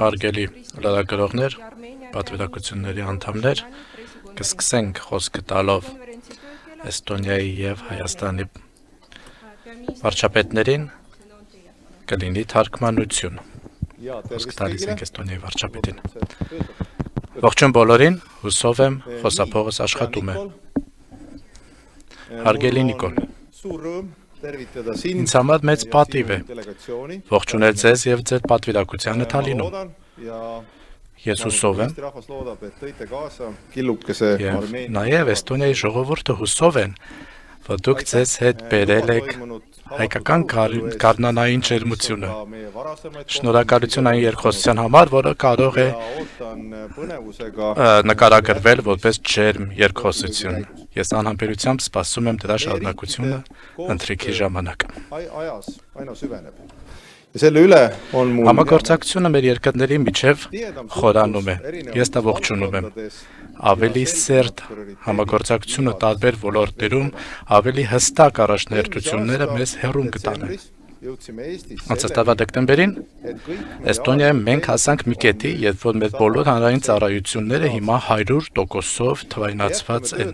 Արգելի լրագրողներ, պատվիրակությունների անդամներ, կսկսենք խոսքը տալով Էստոնիայի և Հայաստանի վարչապետներին, կլինի թարգմանություն։ Խոսքը տալիս ենք Էստոնիայի վարչապետին։ Ողջույն բոլորին, հուսով եմ, խոսափողս աշխատում է։ Արգելի Նիկոլ, ինձ համար մեծ պատիվ է ողջունել ձեզ և ձեր պատվիրակությանը Թալինում։ Ես հուսով եմ, և նաև Էստոնիայի ժողովուրդը հուսով են, որ դուք ձեզ հետ բերել եք հայկական գարնանային ջերմությունը։ Շնորհակալություն այն երկխոսության համար, որը կարող է նկարագրվել որպես ջերմ երկխոսություն։ Ես անհամբերությամբ սպասում եմ դրա շարունակությունը ընթրիքի ժամանակ։ Համագործակցությունը մեր երկրների միջև խորանում է։ Ես դա ողջունում եմ։ Ավելի սերտ համագործակցությունը տարբեր ոլորտներում ավելի հստակ առաջնահերթությունները մեզ հեռուն կտանեն։ Անցած տարվա դեկտեմբերին Էստոնիայում մենք հասանք մի կետի, երբ որ մեր բոլոր հանրային ծառայությունները հիմա 100%-ով թվայնացված են։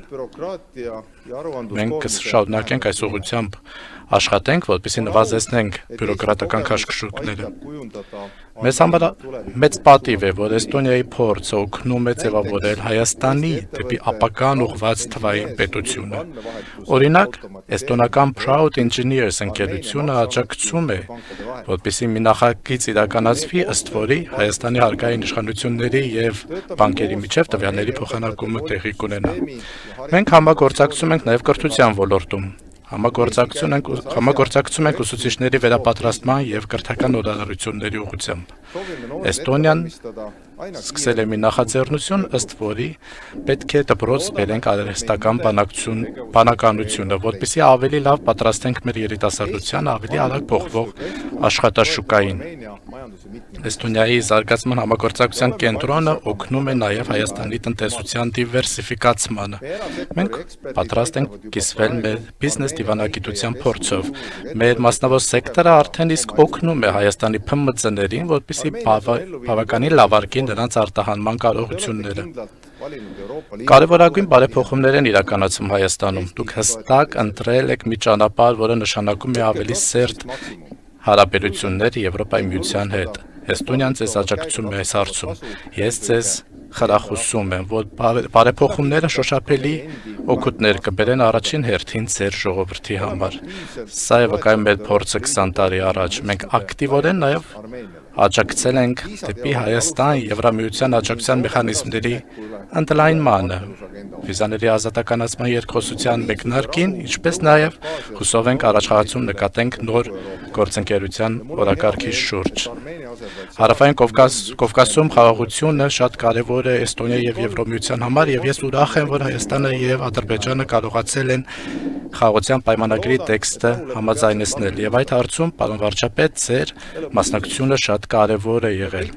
Մենք կշարունակենք այս ուղղությամբ աշխատենք, որպեսզի նվազեցնենք բյուրոկրատական քաշքշուկները։ Մեզ համար մեծ պատիվ է, որ Էստոնիայի փորձը օգնում է ձևավորել Հայաստանի դեպի ապագան ուղղված թվային պետությունը։ Օրինակ, էստոնական Proud Engineers ընկերությունը աջակցում է, որպեսզի մի նախագիծ իրականացվի, ըստ որի Հայաստանի հարկային իշխանությունների և բանկերի միջև տվյալների փոխանակումը տեղի կունենա։ Մենք համագործակցում ենք նաև կրթության ոլորտում։ Համագործակցում ենք ուսուցիչների վերապատրաստման և կրթական նորարարությունների ուղղությամբ։ Էստոնիան սկսել է մի նախաձեռնություն, ըստ որի պետք է դպրոց բերենք արհեստական բանականությունը, որպեսզի ավելի լավ պատրաստենք մեր երիտասարդությանը ավելի արագ փոխվող աշխատաշուկային։ Էստոնիայի զարգացման համագործակցության կենտրոնը օգնում է նաև Հայաստանի տնտեսության դիվերսիֆիկացմանը։ Մենք պատրաստ ենք կիսվել մեր բիզնես դիվանագիտության փորձով։ Մեր մասնավոր սեկտորը արդեն իսկ օգնում է Հայաստանի ՓՄԾ-ներին, որպեսզի բավականին լավարկի նրանց արտահանման կարողությունները։ Կարևորագույն բարեփոխումներ են իրականացում Հայաստանում։ Դուք հստակ ընտրել եք մի ճանապարհ, որը նշանակում է ավելի սերտ հարաբերություններ Եվրոպայի միության հետ։ Էստոնիան ձեզ աջակցում է այս հարցում։ Ես ձեզ խրախուսում եմ, որ բարեփոխումները շոշափելի օգուտներ կբերեն առաջին հերթին ձեր ժողովրդի համար։ Սա է վկայում մեր փորձը 20 տարի առաջ։ Մենք ակտիվորեն նաև աջակցել ենք դեպի Հայաստան Եվրամիության աջակցության մեխանիզմների ընդլայնմանը, վիզաների ազատականացման երկխոսության մեկնարկին, ինչպես նաև հուսով ենք առաջխաղացում նկատենք նոր գործընկերության օրակարգի շուրջ։ Հարավային Կովկասում խաղաղությունը շատ կարևոր է Էստոնիայի և Եվրամիության համար, և ես ուրախ եմ, որ Հայաստանը և Ադրբեջանը կարողացել են խաղաղության պայմանագրի տեքստը համաձայնեցնել, և այդ հարցում, պարոն վարչապետ, ձեր մասնակցությունը շատ կարևոր է եղել։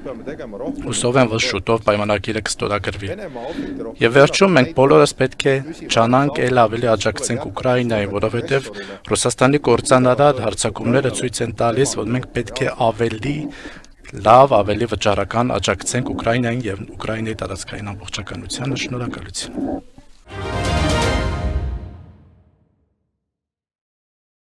Հուսով եմ, որ շուտով պայմանագիրը կստորագրվի։ Եվ վերջում մենք բոլորս պետք է ջանանք էլ ավելի աջակցենք Ուկրաինային, որովհետև Ռուսաստանի կործանարար հարձակումները ցույց են տալիս, որ մենք պետք է ավելի լավ, ավելի վճռական աջակցենք Ուկրաինային և Ուկրաինայի տարածքային ամբողջականությանը։ Շնորհակալություն։